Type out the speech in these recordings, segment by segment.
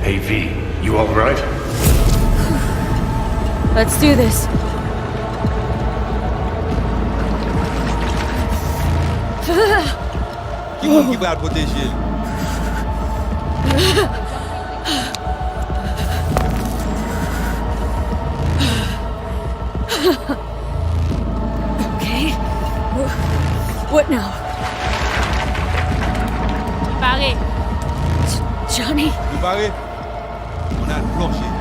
Hey V, you alright? Let's do this. Give out potential. Okay. What now? Pare, Johnny? You barré? On a le plancher.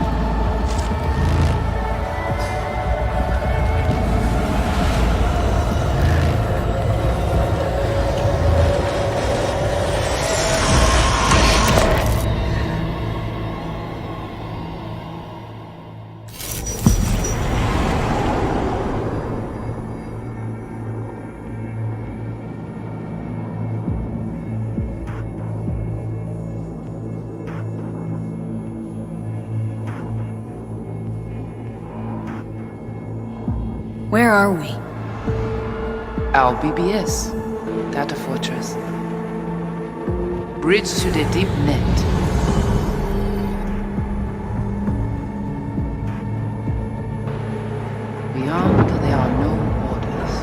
Where are we? Our BBS, Data Fortress. Bridge to the deep net. Beyond, there are no borders.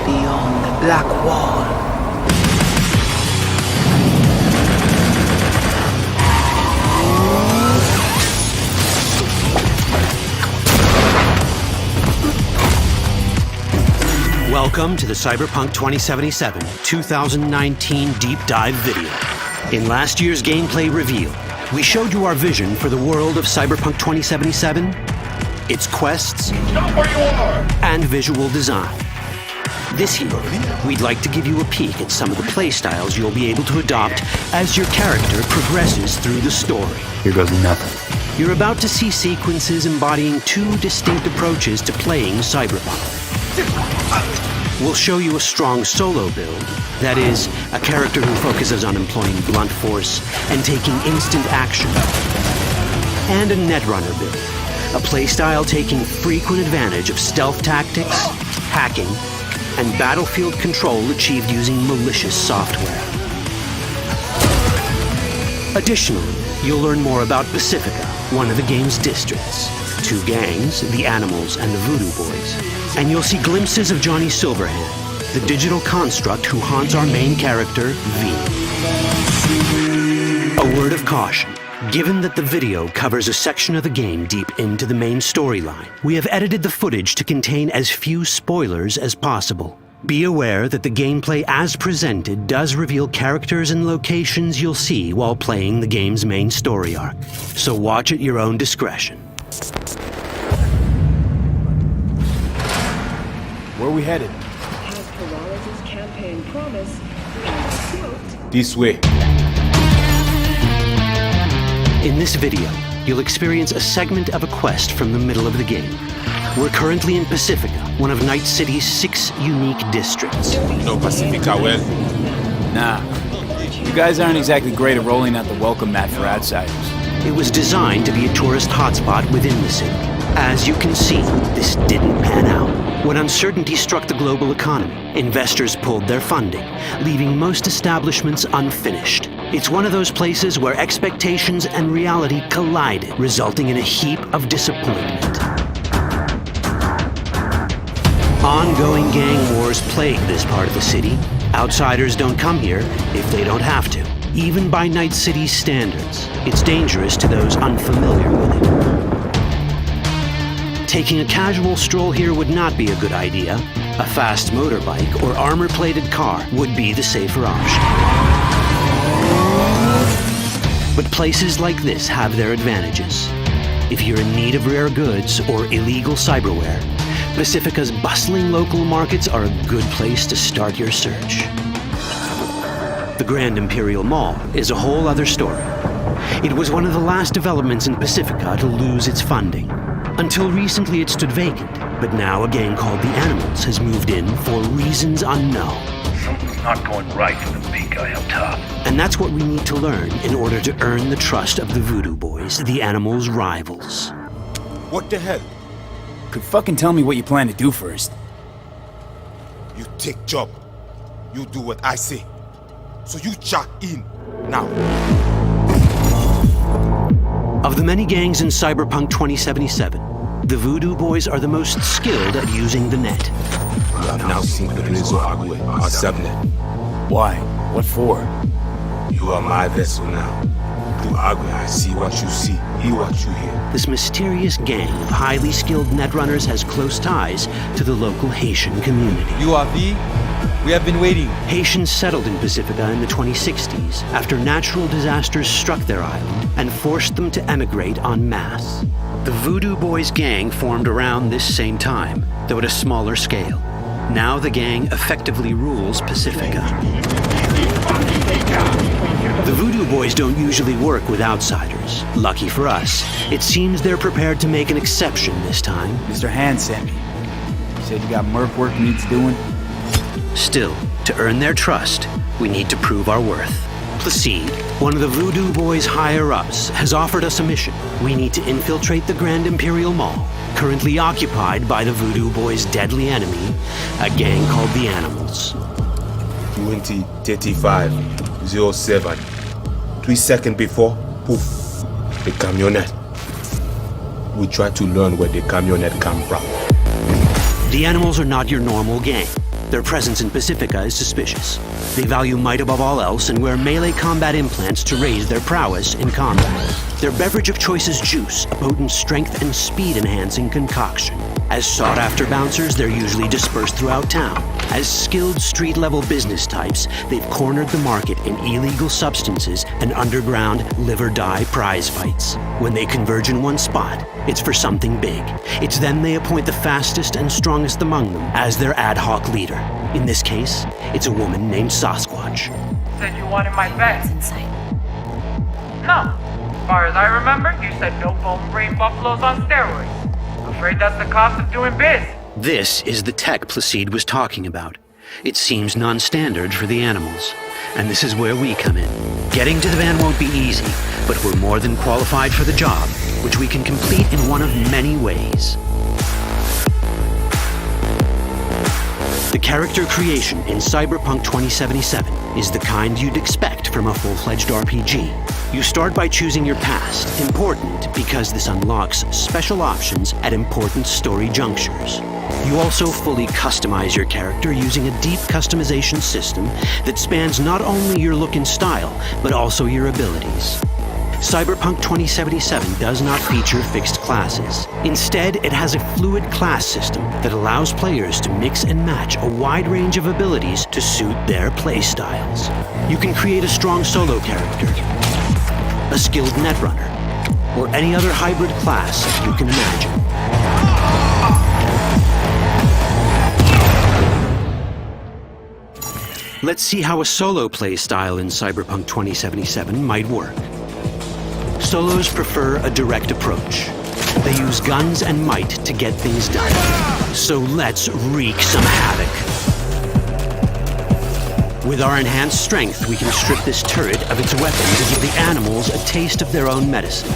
Beyond the black wall. Welcome to the Cyberpunk 2077 2019 Deep Dive video. In last year's gameplay reveal, we showed you our vision for the world of Cyberpunk 2077, its quests, and visual design. This year, we'd like to give you a peek at some of the playstyles you'll be able to adopt as your character progresses through the story. Here goes nothing. You're about to see sequences embodying two distinct approaches to playing Cyberpunk. We'll show you a strong solo build, that is, a character who focuses on employing blunt force and taking instant action, and a netrunner build, a playstyle taking frequent advantage of stealth tactics, hacking, and battlefield control achieved using malicious software. Additionally, you'll learn more about Pacifica, one of the game's districts, two gangs, the Animals and the Voodo Boys, and you'll see glimpses of Johnny SIlverhand, the digital construct who haunts our main character, V. A word of caution. Given that the video covers a section of the game deep into the main storyline, we have edited the footage to contain as few spoilers as possible. Be aware that the gameplay as presented does reveal characters and locations you'll see while playing the game's main story arc, so watch at your own discretion. Where are we headed? As Peralez's campaign promise, quote, This way. In this video, you'll experience a segment of a quest from the middle of the game. We're currently in Pacifica, one of Night City's 6 unique districts. No Pacifica well. Nah. You guys aren't exactly great at rolling out the welcome mat for outsiders. It was designed to be a tourist hotspot within the city. As you can see, this didn't pan out. When uncertainty struck the global economy, investors pulled their funding, leaving most establishments unfinished. It's one of those places where expectations and reality collided, resulting in a heap of disappointment. Ongoing gang wars plague this part of the city. Outsiders don't come here if they don't have to. Even by Night City's standards, it's dangerous to those unfamiliar with it. Taking a casual stroll here would not be a good idea. A fast motorbike or armor-plated car would be the safer option. But places like this have their advantages. If you're in need of rare goods or illegal cyberware, Pacifica's bustling local markets are a good place to start your search. The Grand Imperial Mall is a whole other story. It was one of the last developments in Pacifica to lose its funding. Until recently it stood vacant, but now a gang called the Animals has moved in for reasons unknown. Something's not going right for the big guy up top. And that's what we need to learn in order to earn the trust of the Voodo Boys, the Animals' rivals. What the hell? Could fucking tell me what you plan to do first. You take job. You do what I say. So you jack in now. Of the many gangs in Cyberpunk 2077, the Voodoo Boys are the most skilled at using the net. You have now seen the Rezo Agwe, our subnet. Why? What for? You are my vessel now. Through Agwe, I see what you see, hear what you hear. This mysterious gang of highly skilled netrunners has close ties to the local Haitian community. You are V? We have been waiting. Haitians settled in Pacifica in the 2060s after natural disasters struck their island and forced them to emigrate en masse. The Voodoo Boys gang formed around this same time, though at a smaller scale. Now the gang effectively rules Pacifica. The Voodoo Boys don't usually work with outsiders. Lucky for us, it seems they're prepared to make an exception this time. Mr. Hand sent me. He said you got merc work needs doing. Still, to earn their trust, we need to prove our worth. Placide, one of the Voodoo Boys' higher-ups, has offered us a mission. We need to infiltrate the Grand Imperial Mall, currently occupied by the Voodoo Boys' deadly enemy, a gang called the Animals. 20:35:07. 3 seconds before, poof, the camionette. We try to learn where the camionette come from. The Animals are not your normal gang. Their presence in Pacifica is suspicious. They value might above all else and wear melee combat implants to raise their prowess in combat. Their beverage of choice is juice, a potent strength and speed-enhancing concoction. As sought-after bouncers, they're usually dispersed throughout town. As skilled street-level business types, they've cornered the market in illegal substances and underground live-or-die prize fights. When they converge in one spot, it's for something big. It's then they appoint the fastest and strongest among them as their ad hoc leader. In this case, it's a woman named Sasquatch. Said you wanted my bed. Inside. No. As far as I remember, you said no bone brain buffaloes on steroids. Afraid that's the cost of doing biz. This is the tech Placide was talking about. It seems non-standard for the Animals. And this is where we come in. Getting to the van won't be easy, but we're more than qualified for the job, which we can complete in one of many ways. The character creation in Cyberpunk 2077 is the kind you'd expect from a full-fledged RPG. You start by choosing your past, important because this unlocks special options at important story junctures. You also fully customize your character using a deep customization system that spans not only your look and style, but also your abilities. Cyberpunk 2077 does not feature fixed classes. Instead, it has a fluid class system that allows players to mix and match a wide range of abilities to suit their playstyles. You can create a strong solo character, a skilled netrunner, or any other hybrid class you can imagine. Let's see how a solo playstyle in Cyberpunk 2077 might work. Solos prefer a direct approach. They use guns and might to get things done. So let's wreak some havoc. With our enhanced strength, we can strip this turret of its weapons and give the Animals a taste of their own medicine.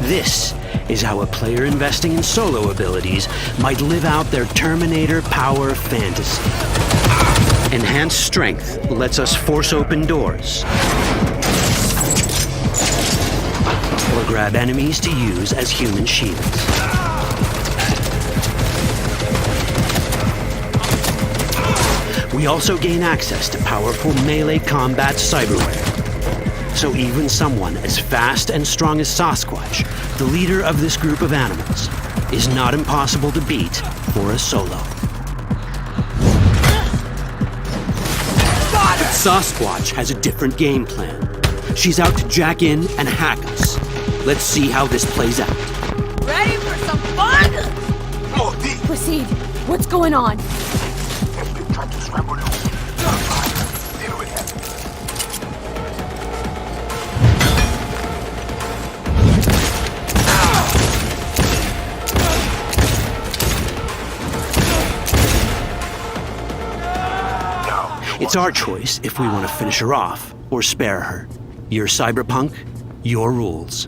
This is how a player investing in solo abilities might live out their Terminator power fantasy. Enhanced strength lets us force open doors or grab enemies to use as human shields. We also gain access to powerful melee combat cyberware. So even someone as fast and strong as Sasquatch, the leader of this group of animals, is not impossible to beat for a solo. But Sasquatch has a different game plan. She's out to jack in and hack us. Let's see how this plays out. Ready for some fun? Proceed. What's going on? It's our choice if we want to finish her off or spare her. You're Cyberpunk, your rules.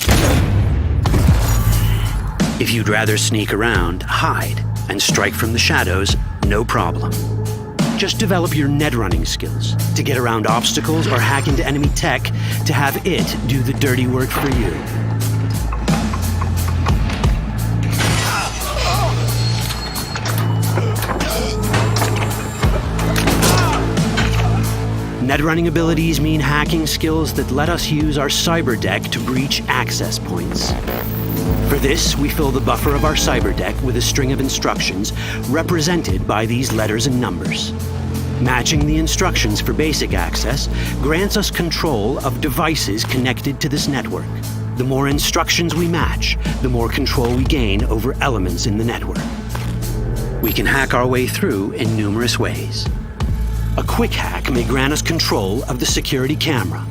If you'd rather sneak around, hide, and strike from the shadows, no problem. Just develop your net running skills to get around obstacles or hack into enemy tech to have it do the dirty work for you. Net running abilities mean hacking skills that let us use our cyber deck to breach access points. For this, we fill the buffer of our cyber deck with a string of instructions represented by these letters and numbers. Matching the instructions for basic access grants us control of devices connected to this network. The more instructions we match, the more control we gain over elements in the network. We can hack our way through in numerous ways. A quick hack may grant us control of the security camera.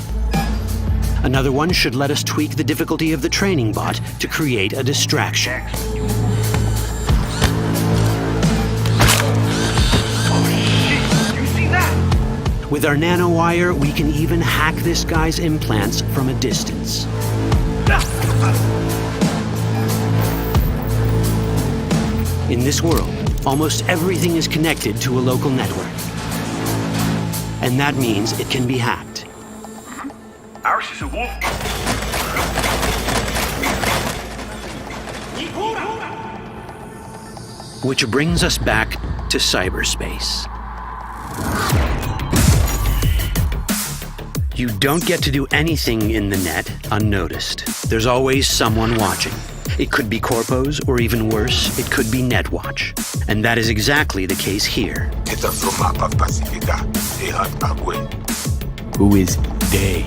Another one should let us tweak the difficulty of the training bot to create a distraction. With our nanowire, we can even hack this guy's implants from a distance. In this world, almost everything is connected to a local network. And that means it can be hacked. Ours is a wolf. Which brings us back to cyberspace. You don't get to do anything in the net unnoticed. There's always someone watching. It could be corpos, or even worse, it could be Netwatch. And that is exactly the case here. It's a from map of Pacifica. They hunt Agwe. Who is they?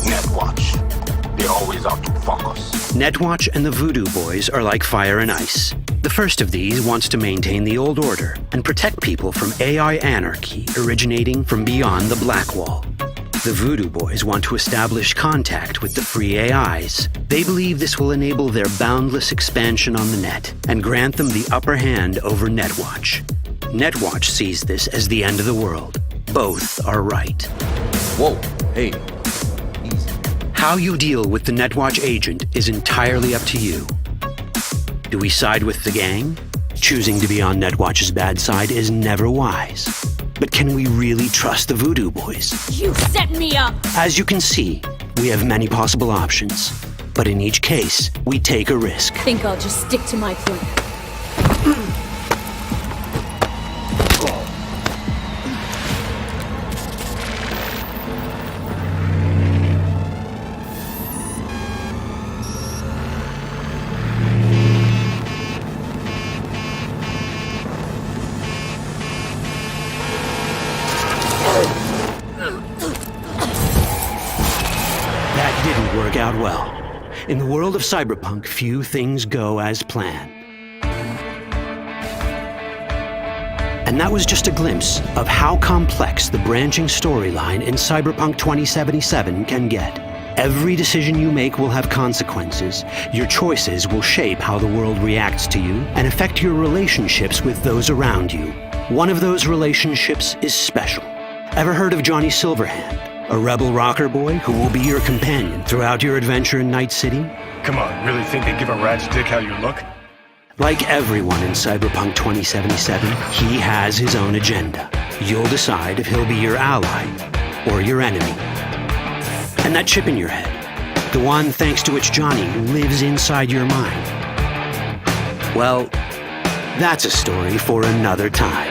Netwatch. They always out to fuck us. Netwatch and the Voodo Boys are like fire and ice. The first of these wants to maintain the old order and protect people from AI anarchy originating from beyond the Black Wall. The Voodo Boys want to establish contact with the free AIs. They believe this will enable their boundless expansion on the net and grant them the upper hand over Netwatch. Netwatch sees this as the end of the world. Both are right. Whoa, hey. Easy. How you deal with the Netwatch agent is entirely up to you. Do we side with the gang? Choosing to be on Netwatch's bad side is never wise. But can we really trust the Voodo Boys? You set me up! As you can see, we have many possible options. But in each case, we take a risk. Think I'll just stick to my plan. That didn't work out well. In the world of Cyberpunk, few things go as planned. And that was just a glimpse of how complex the branching storyline in Cyberpunk 2077 can get. Every decision you make will have consequences. Your choices will shape how the world reacts to you and affect your relationships with those around you. One of those relationships is special. Ever heard of Johnny SIlverhand? A rebel rocker boy who will be your companion throughout your adventure in Night City? Come on, really think they give a rat's dick how you look? Like everyone in Cyberpunk 2077, he has his own agenda. You'll decide if he'll be your ally or your enemy. And that chip in your head, the one thanks to which Johnny lives inside your mind, well, that's a story for another time.